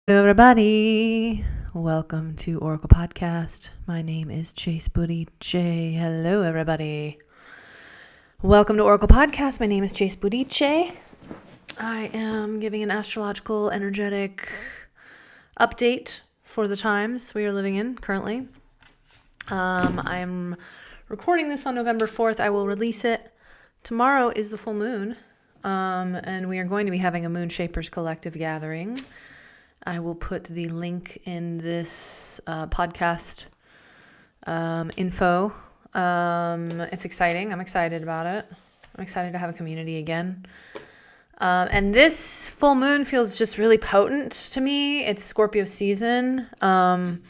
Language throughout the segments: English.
Everybody, welcome to Oracle Podcast. My name is Chase Booty J. Hello, everybody. Welcome to Oracle Podcast. My name is Chase Booty J. I am giving an astrological, energetic update for the times we are living in currently. I'm recording this on November 4th. I will release it. Tomorrow is the full moon, and we are going to be having a Moonshapers collective gathering. I will put the link in this podcast info. It's exciting. I'm excited about it. I'm excited to have a community again. And this full moon feels just really potent to me. It's Scorpio season. And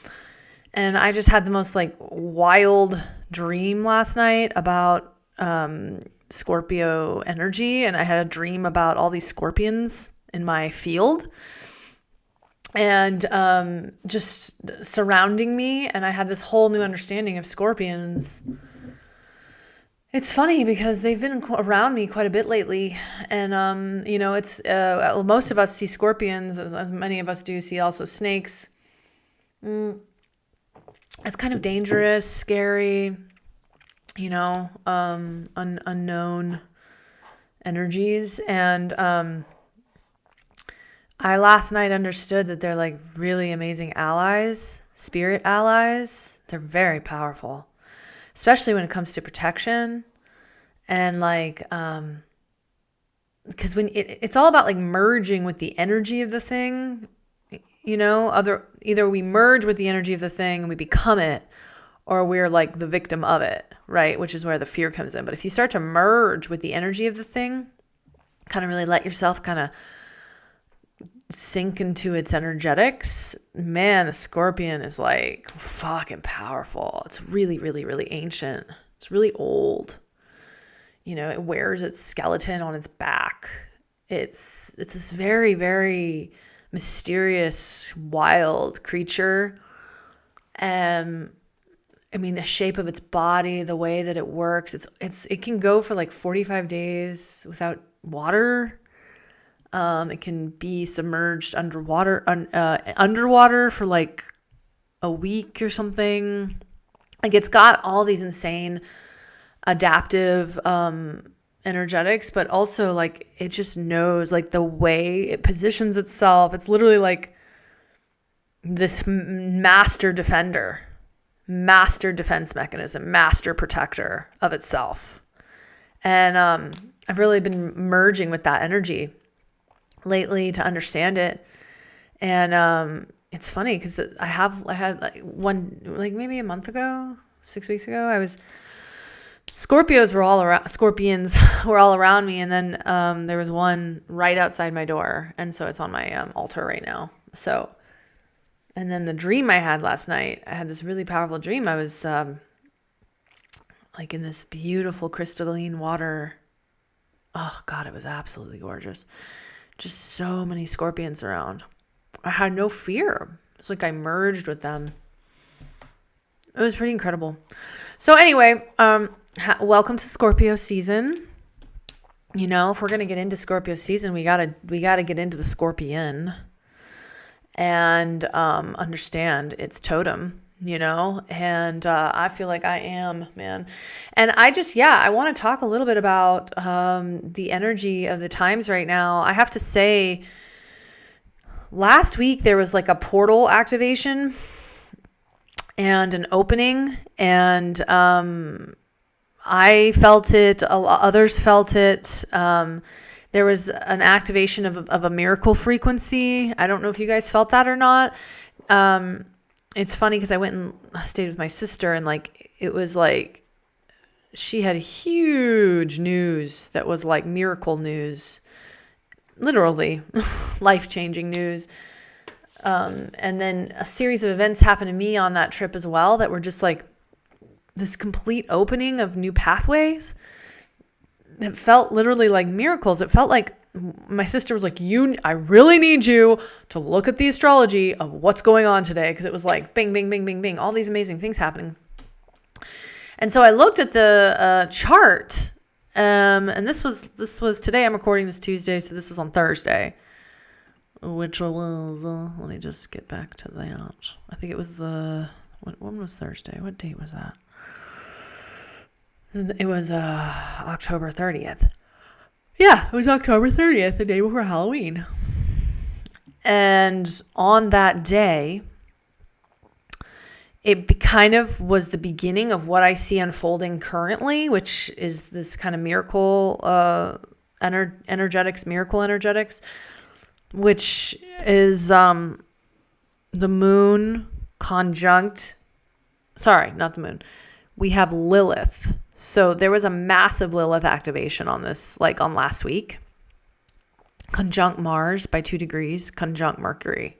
I just had the most wild dream last night about Scorpio energy. And I had a dream about all these scorpions in my field. And just surrounding me, and I had this whole new understanding of scorpions. It's funny because they've been around me quite a bit lately, and it's most of us see scorpions, as many of us do see also snakes. It's kind of dangerous, scary, unknown energies, and I last night understood that they're really amazing allies, spirit allies. They're very powerful, especially when it comes to protection. And because when it's all about merging with the energy of the thing, either we merge with the energy of the thing and we become it, or we're the victim of it, right? Which is where the fear comes in. But if you start to merge with the energy of the thing, kind of really let yourself kind of sink into its energetics, man, the scorpion is fucking powerful. It's really, really, really ancient. It's really old. It wears its skeleton on its back. It's this very, very mysterious, wild creature. The shape of its body, the way that it works, it can go for 45 days without water. It can be submerged underwater for a week or something. It's got all these insane adaptive energetics, but also it just knows the way it positions itself. It's literally this master defender, master defense mechanism, master protector of itself. And I've really been merging with that energy lately to understand it. And it's funny because I had one maybe a month ago, 6 weeks ago, scorpions were all around me, and then there was one right outside my door, and so it's on my altar right now. So, and then the dream I had last night, I had this really powerful dream. I was in this beautiful crystalline water. Oh God, it was absolutely gorgeous. Just so many scorpions around. I had no fear. It's I merged with them. It was pretty incredible. So anyway, welcome to Scorpio season. If we're gonna get into Scorpio season, we gotta get into the scorpion and understand its totem. And I feel like I am, man. And I want to talk a little bit about the energy of the times right now. I have to say, last week there was a portal activation and an opening, and I felt it, others felt it. There was an activation of a miracle frequency. I don't know if you guys felt that or not. It's funny because I went and stayed with my sister, and it was she had huge news that was miracle news, literally life-changing news. And then a series of events happened to me on that trip as well that were just this complete opening of new pathways. It felt literally like miracles. It felt like my sister was I really need you to look at the astrology of what's going on today. Cause it was bing, bing, bing, bing, bing, all these amazing things happening. And so I looked at the chart, and this was today. I'm recording this Tuesday. So this was on Thursday. which was, let me just get back to that. I think it was when was Thursday? What date was that? It was October 30th. Yeah, it was October 30th, the day before Halloween. And on that day, it kind of was the beginning of what I see unfolding currently, which is this kind of miracle energetics, which is the moon conjunct. Sorry, not the moon. We have Lilith. So there was a massive Lilith activation on this, like on last week. Conjunct Mars by 2 degrees, conjunct Mercury.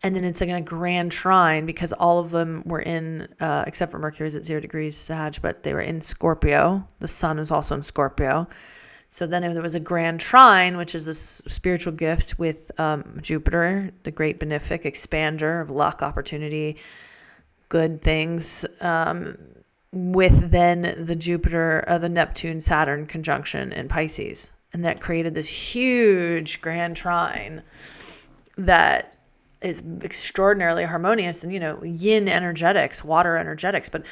And then it's like in a grand trine because all of them were in, except for Mercury is at 0 degrees Sag, but they were in Scorpio. The sun is also in Scorpio. So then there was a grand trine, which is a spiritual gift with Jupiter, the great benefic expander of luck, opportunity, good things, with then the Jupiter, the Neptune, Saturn conjunction in Pisces. And that created this huge grand trine that is extraordinarily harmonious and, yin energetics, water energetics. But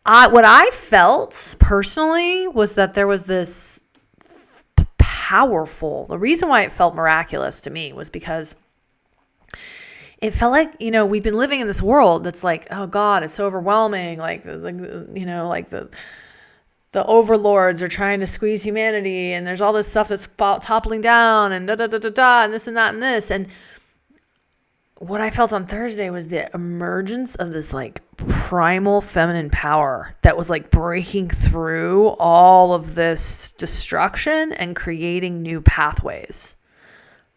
what I felt personally was that there was this the reason why it felt miraculous to me was because it felt like, we've been living in this world that's like, oh God, it's so overwhelming. Like the overlords are trying to squeeze humanity and there's all this stuff that's toppling down and and this and that and this. And what I felt on Thursday was the emergence of this like primal feminine power that was like breaking through all of this destruction and creating new pathways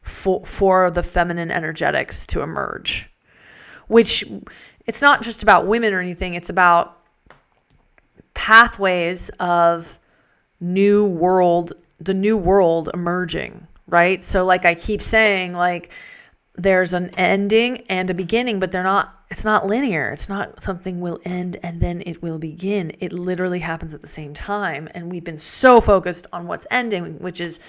for the feminine energetics to emerge, which it's not just about women or anything. It's about pathways of the new world emerging, right? So like I keep saying, like, there's an ending and a beginning, but it's not linear. It's not something will end and then it will begin. It literally happens at the same time. And we've been so focused on what's ending, which is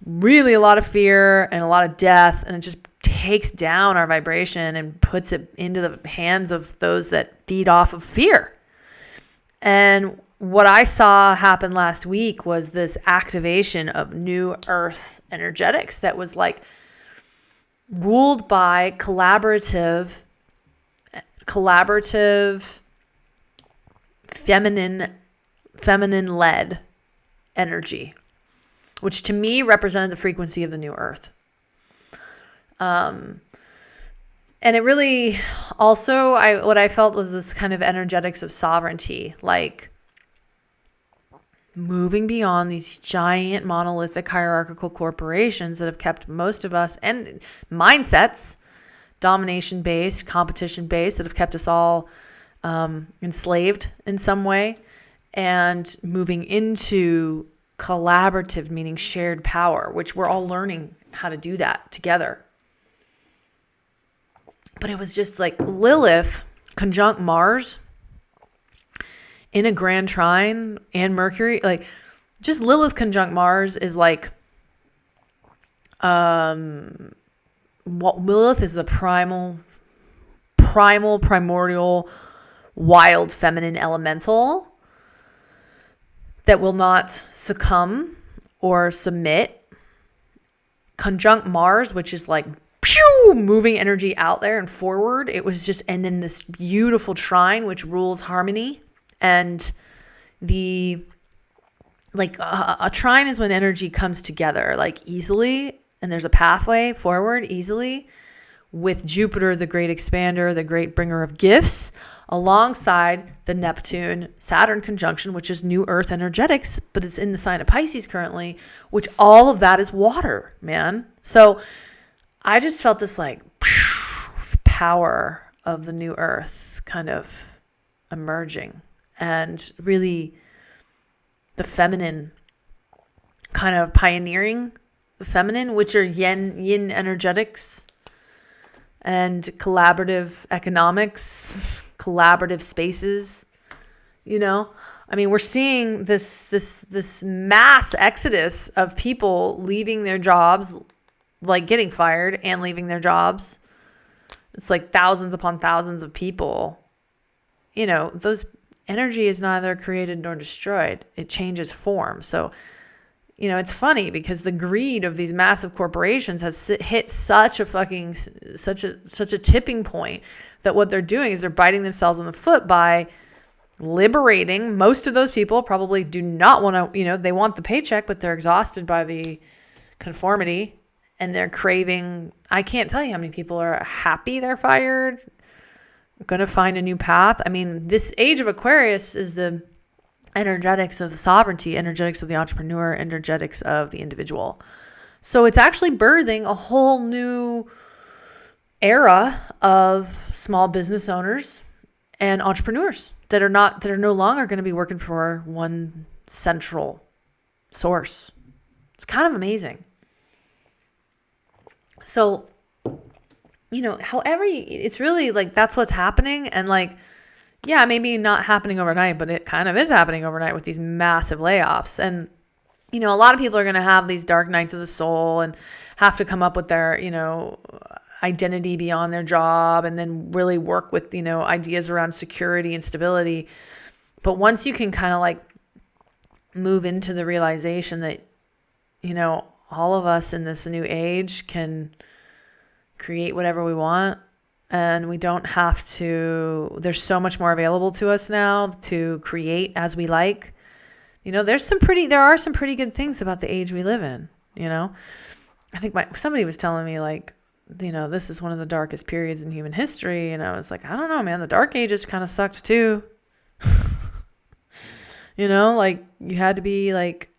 really a lot of fear and a lot of death. And it just takes down our vibration and puts it into the hands of those that feed off of fear. And what I saw happen last week was this activation of new earth energetics that was like, ruled by collaborative, feminine-led energy, which to me represented the frequency of the new earth. And it really also, what I felt was this kind of energetics of sovereignty, like moving beyond these giant monolithic hierarchical corporations that have kept most of us, and mindsets, domination-based, competition-based, that have kept us all enslaved in some way, and moving into collaborative, meaning shared power, which we're all learning how to do that together. But it was just like Lilith conjunct Mars in a grand trine and Mercury, like just Lilith conjunct Mars is like, what Lilith is the primordial, wild feminine elemental that will not succumb or submit. Conjunct Mars, which is like moving energy out there and forward. It was just, and then this beautiful trine, which rules harmony. And a trine is when energy comes together like easily, and there's a pathway forward easily with Jupiter, the great expander, the great bringer of gifts, alongside the Neptune Saturn conjunction, which is new earth energetics, but it's in the sign of Pisces currently, which all of that is water, man. So I just felt this like power of the new earth kind of emerging. And really the feminine kind of pioneering the feminine, which are yin energetics and collaborative economics, collaborative spaces. I mean, we're seeing this mass exodus of people leaving their jobs, like getting fired and leaving their jobs. It's like thousands upon thousands of people. You know, those energy is neither created nor destroyed. It changes form. So, you know, it's funny because the greed of these massive corporations has hit such a tipping point that what they're doing is they're biting themselves on the foot by liberating. Most of those people probably do not want to, you know, they want the paycheck, but they're exhausted by the conformity and they're craving. I can't tell you how many people are happy they're fired, going to find a new path. I mean, this age of Aquarius is the energetics of the sovereignty, energetics of the entrepreneur, energetics of the individual. So it's actually birthing a whole new era of small business owners and entrepreneurs that are no longer going to be working for one central source. It's kind of amazing. So, you know, however, it's really like that's what's happening. And like, yeah, maybe not happening overnight, but it kind of is happening overnight with these massive layoffs. And, you know, a lot of people are going to have these dark nights of the soul and have to come up with their, you know, identity beyond their job and then really work with, you know, ideas around security and stability. But once you can kind of like move into the realization that, you know, all of us in this new age can create whatever we want, and we don't have to, there's so much more available to us now to create as we like. You know, there are some pretty good things about the age we live in, you know. I think somebody was telling me like, you know, this is one of the darkest periods in human history. And I was like, I don't know, man, the dark ages kind of sucked too. You know, like you had to be like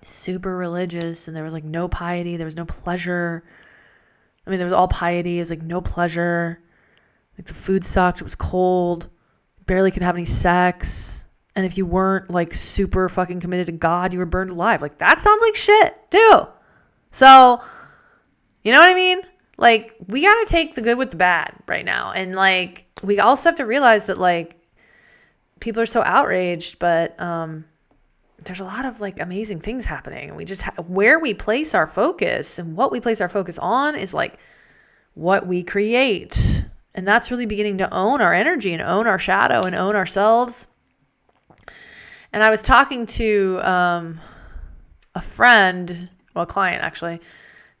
super religious and there was like no piety. There was no pleasure. I mean, there was all piety. It was like no pleasure. Like the food sucked. It was cold. Barely could have any sex. And if you weren't like super fucking committed to God, you were burned alive. Like that sounds like shit too. So, you know what I mean? Like we got to take the good with the bad right now. And like, we also have to realize that like people are so outraged, but, there's a lot of like amazing things happening. And we just, where we place our focus and what we place our focus on is like what we create. And that's really beginning to own our energy and own our shadow and own ourselves. And I was talking to a friend, well, a client actually,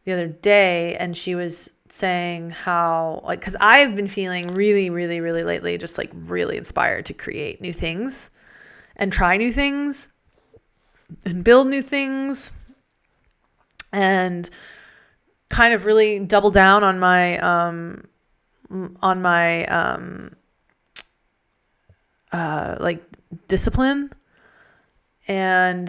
the other day, and she was saying how, like, because I've been feeling really, really, really lately just like really inspired to create new things and try new things and build new things and kind of really double down on my like discipline and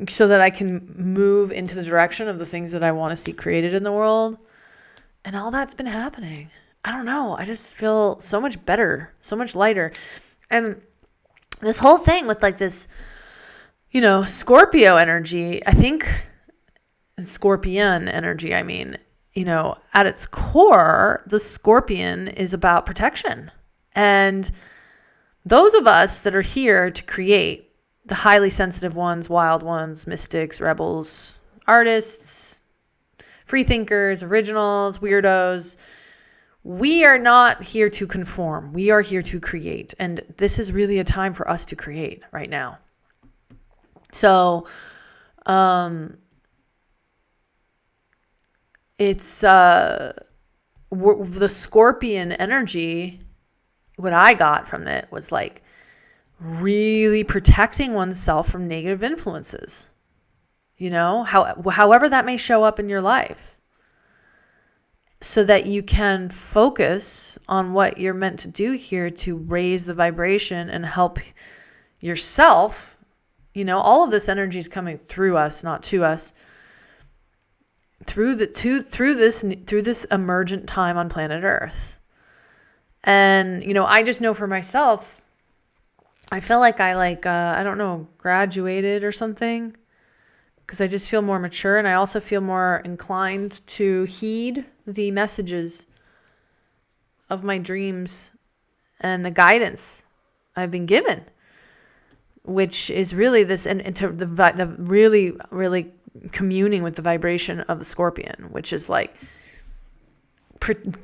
so that I can move into the direction of the things that I want to see created in the world. And all that's been happening. I don't know. I just feel so much better, so much lighter. And this whole thing with like this, you know, Scorpio energy, I think Scorpion energy, I mean, you know, at its core, the Scorpion is about protection. And those of us that are here to create, the highly sensitive ones, wild ones, mystics, rebels, artists, free thinkers, originals, weirdos, we are not here to conform. We are here to create. And this is really a time for us to create right now. So, it's the Scorpion energy. What I got from it was like really protecting oneself from negative influences, you know, however that may show up in your life, so that you can focus on what you're meant to do here to raise the vibration and help yourself. You know, all of this energy is coming through us, not to us. Through this emergent time on planet Earth. And, you know, I just know for myself, I feel like I don't know, graduated or something, because I just feel more mature, and I also feel more inclined to heed the messages of my dreams and the guidance I've been given. which is really this, and to the really, really communing with the vibration of the Scorpion, which is like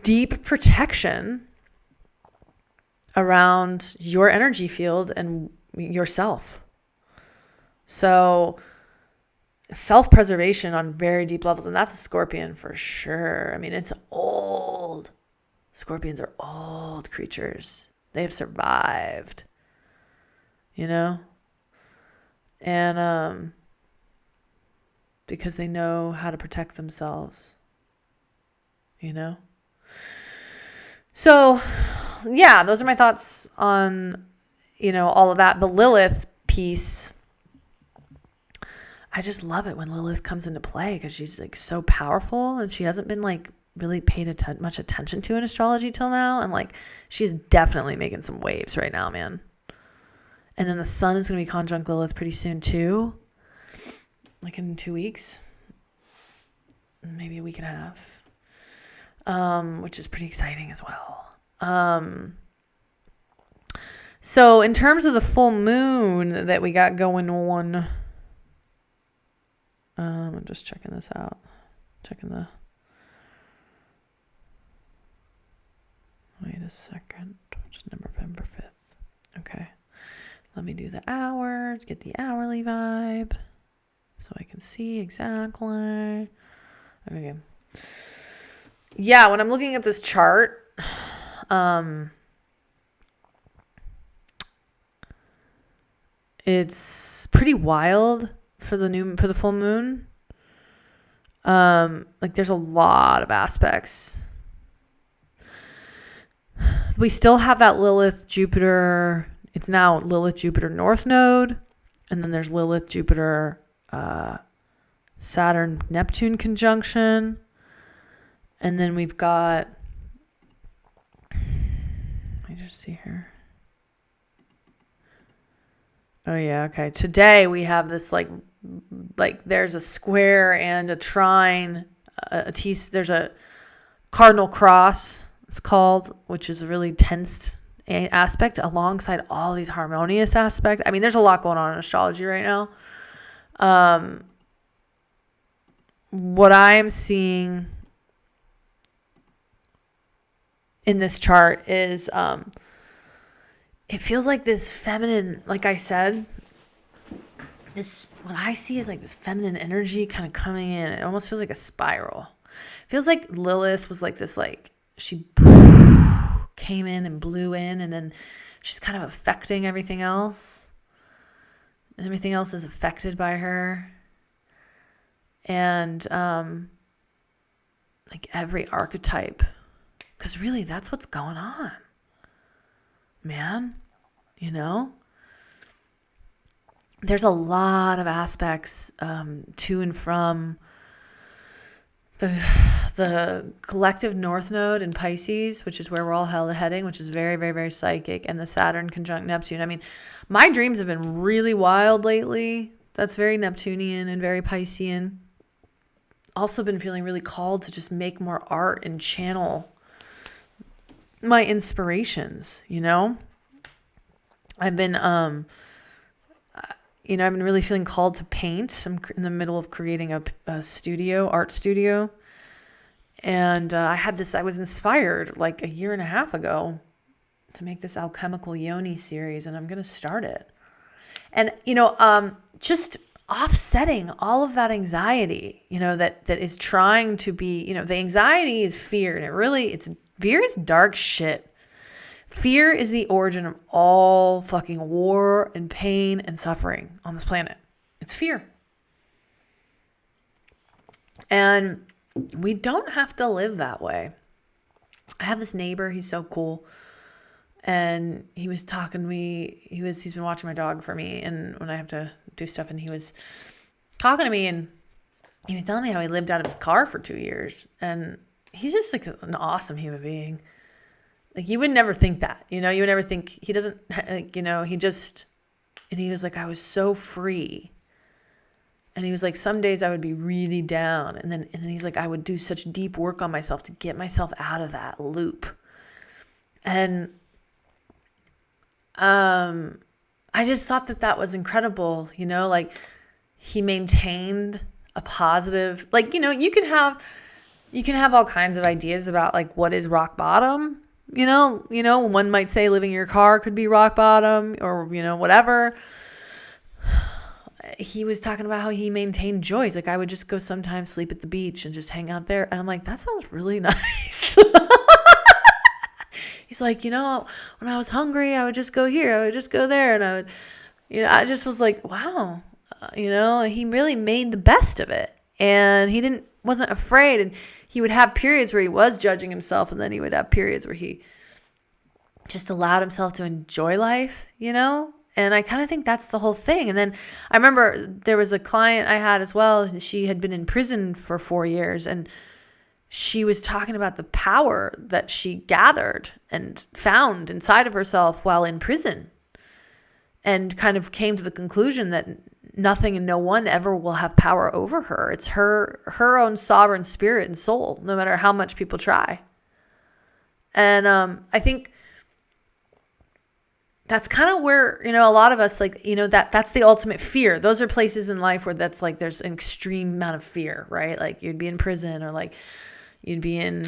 deep protection around your energy field and yourself. So self-preservation on very deep levels, and that's a Scorpion for sure. I mean, it's old. Scorpions are old creatures. They have survived, you know? And because they know how to protect themselves, you know? So, yeah, those are my thoughts on, you know, all of that. The Lilith piece, I just love it when Lilith comes into play because she's like so powerful, and she hasn't been like really paid much attention to in astrology till now. And like, she's definitely making some waves right now, man. And then the sun is going to be conjunct Lilith pretty soon too. Like in 2 weeks, maybe a week and a half, which is pretty exciting as well. So in terms of the full moon that we got going on, I'm just checking this out. Wait a second. Just November 5th. Okay. Let me do the hours, get the hourly vibe so I can see exactly. Okay. Yeah, when I'm looking at this chart, it's pretty wild for the full moon. Like there's a lot of aspects. We still have that Lilith Jupiter. It's now Lilith Jupiter North Node, and then there's Lilith Jupiter Saturn Neptune conjunction, and then we've got. Let me just see here. Oh yeah, okay. Today we have this like there's a square and a trine, there's a cardinal cross, it's called, which is a really tense aspect alongside all these harmonious aspects. I mean, there's a lot going on in astrology right now. What I'm seeing in this chart is it feels like this feminine, like I said, what I see is like this feminine energy kind of coming in. It almost feels like a spiral. It feels like Lilith was like this, like she came in and blew in, and then she's kind of affecting everything else. And everything else is affected by her. And like every archetype. Because really, that's what's going on. Man, you know? There's a lot of aspects to and from the collective North Node in Pisces, which is where we're all heading, which is very, very, very psychic, and the Saturn conjunct Neptune. I mean, my dreams have been really wild lately. That's very Neptunian and very Piscean. Also been feeling really called to just make more art and channel my inspirations, you know? I've been really feeling called to paint. I'm in the middle of creating a art studio. And I was inspired like a year and a half ago to make this alchemical yoni series, and I'm going to start it. And, just offsetting all of that anxiety, that is trying to be, the anxiety is fear, and fear is dark shit. Fear is the origin of all fucking war and pain and suffering on this planet. It's fear. And we don't have to live that way. I have this neighbor, he's so cool. And he was talking to me, he's been watching my dog for me, and when I have to do stuff, and he was talking to me, and he was telling me how he lived out of his car for 2 years. And he's just like an awesome human being. Like, you would never think that, you would never think, he doesn't, and he was like, I was so free. And he was like, some days I would be really down. And then he's like, I would do such deep work on myself to get myself out of that loop. And, I just thought that was incredible, like he maintained a positive, like, you can have all kinds of ideas about like what is rock bottom. One might say living in your car could be rock bottom, or whatever. He was talking about how he maintained joy. He's like, I would just go sometimes sleep at the beach and just hang out there. And I'm like, that sounds really nice. He's like, when I was hungry, I would just go here, I would just go there. And I would, I just was like, wow, he really made the best of it. And he wasn't afraid. And he would have periods where he was judging himself. And then he would have periods where he just allowed himself to enjoy life, And I kind of think that's the whole thing. And then I remember there was a client I had as well. She had been in prison for 4 years, and she was talking about the power that she gathered and found inside of herself while in prison, and kind of came to the conclusion that nothing and no one ever will have power over her. It's her own sovereign spirit and soul, no matter how much people try. And I think that's kind of where, a lot of us, like, that's the ultimate fear. Those are places in life where that's like, there's an extreme amount of fear, right? Like you'd be in prison, or like you'd be in,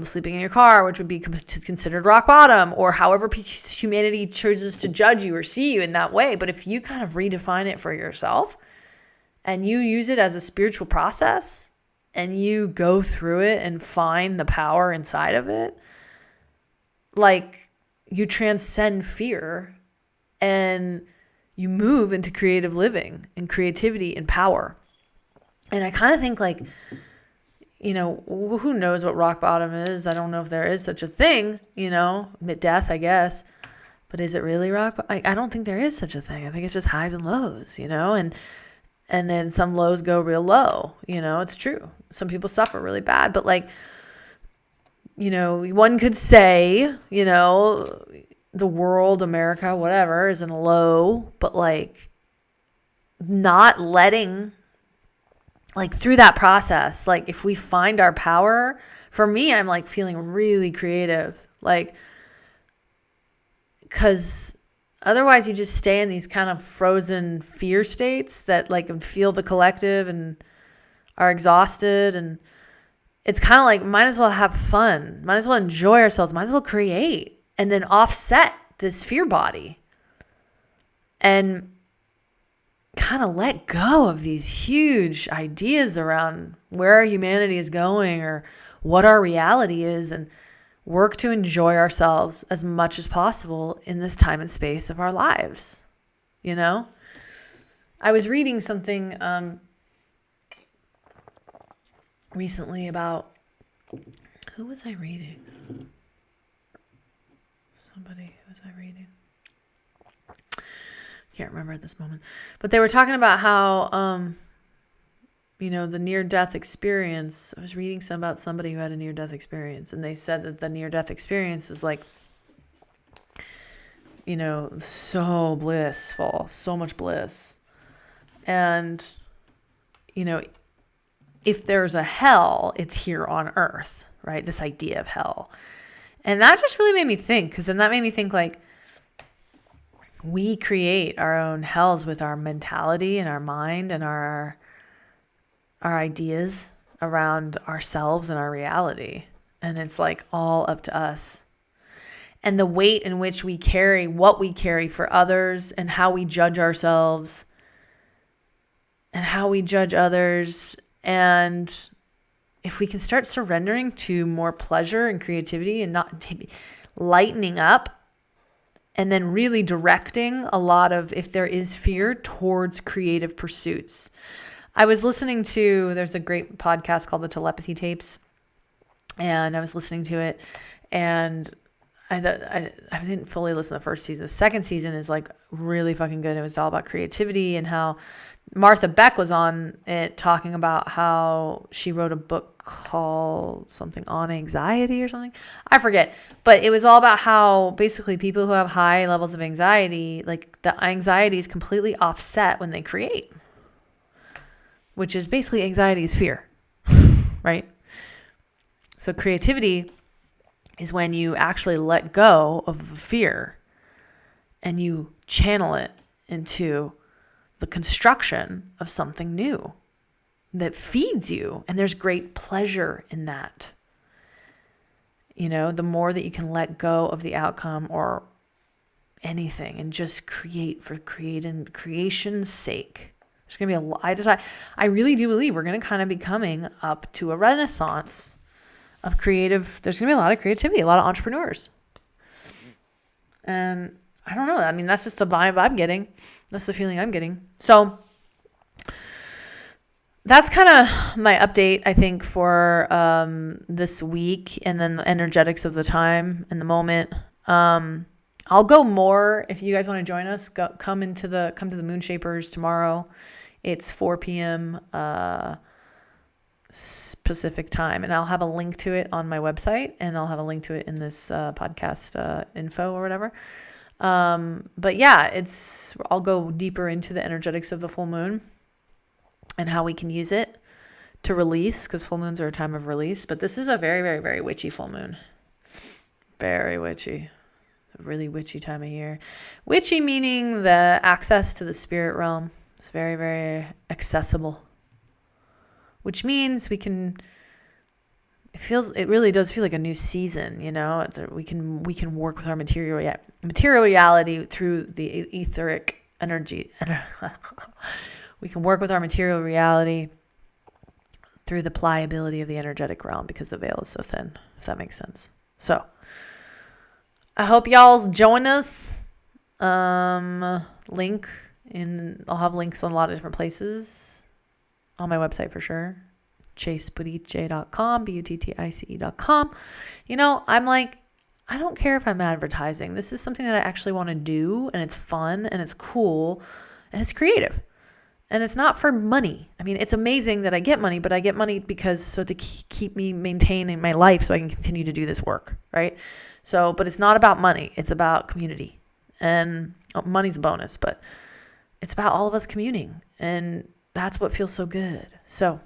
sleeping in your car, which would be considered rock bottom, or however humanity chooses to judge you or see you in that way. But if you kind of redefine it for yourself and you use it as a spiritual process and you go through it and find the power inside of it, like you transcend fear and you move into creative living and creativity and power. And I kind of think like, who knows what rock bottom is? I don't know if there is such a thing, mid-death, I guess. But is it really rock bottom? I don't think there is such a thing. I think it's just highs and lows, and then some lows go real low, it's true. Some people suffer really bad, but like, one could say, the world, America, whatever, is in a low, but like not letting, like through that process, like if we find our power, for me, I'm like feeling really creative, like, because otherwise you just stay in these kind of frozen fear states that like feel the collective and are exhausted. And it's kind of like, might as well have fun, might as well enjoy ourselves, might as well create, and then offset this fear body and kind of let go of these huge ideas around where humanity is going or what our reality is, and work to enjoy ourselves as much as possible in this time and space of our lives. I was reading something recently about, who was I reading? Somebody, who was I reading? Can't remember at this moment, but they were talking about how, the near-death experience. I was reading about somebody who had a near-death experience, and they said that the near-death experience was like, so blissful, so much bliss. And, if there's a hell, it's here on earth, right? This idea of hell. And that just really made me think, because then that made me think like, we create our own hells with our mentality and our mind and our ideas around ourselves and our reality. And it's like all up to us. And the weight in which we carry what we carry for others, and how we judge ourselves and how we judge others. And if we can start surrendering to more pleasure and creativity and not lightening up, and then really directing a lot of, if there is fear, towards creative pursuits. I was listening to, there's a great podcast called The Telepathy Tapes, and I was listening to it, and I didn't fully listen to the first season. The second season is like really fucking good. It was all about creativity, and how Martha Beck was on it talking about how she wrote a book called something on anxiety or something. I forget. But it was all about how basically people who have high levels of anxiety, like the anxiety is completely offset when they create, which is basically anxiety is fear, right? So creativity is when you actually let go of fear and you channel it into the construction of something new that feeds you. And there's great pleasure in that. You know, the more that you can let go of the outcome or anything and just create for creation's sake. There's going to be I really do believe we're going to kind of be coming up to a renaissance of creative. There's going to be a lot of creativity, a lot of entrepreneurs. And I don't know. I mean, that's just the vibe I'm getting. That's the feeling I'm getting. So that's kind of my update, I think, for this week, and then the energetics of the time and the moment. I'll go more if you guys want to join us. Come to the Moonshapers tomorrow. It's 4 p.m. Pacific time, and I'll have a link to it on my website, and I'll have a link to it in this podcast info or whatever. But yeah, I'll go deeper into the energetics of the full moon and how we can use it to release, because full moons are a time of release. But this is a very, very, very witchy full moon. Very witchy. A really witchy time of year. Witchy meaning the access to the spirit realm. It's very, very accessible. Which means it really does feel like a new season, you know? We can work with our material reality through the etheric energy. We can work with our material reality through the pliability of the energetic realm, because the veil is so thin, if that makes sense. So I hope y'all join us. I'll have links on a lot of different places on my website for sure. ChaseBudice.com, BUTTICE.com. You know, I'm like, I don't care if I'm advertising. This is something that I actually want to do, and it's fun, and it's cool, and it's creative. And it's not for money. I mean, it's amazing that I get money, but I get money to keep me maintaining my life so I can continue to do this work, right? So, but it's not about money. It's about community. And money's a bonus, but it's about all of us communing. And that's what feels so good. So,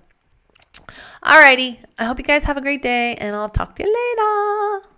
alrighty. I hope you guys have a great day, and I'll talk to you later.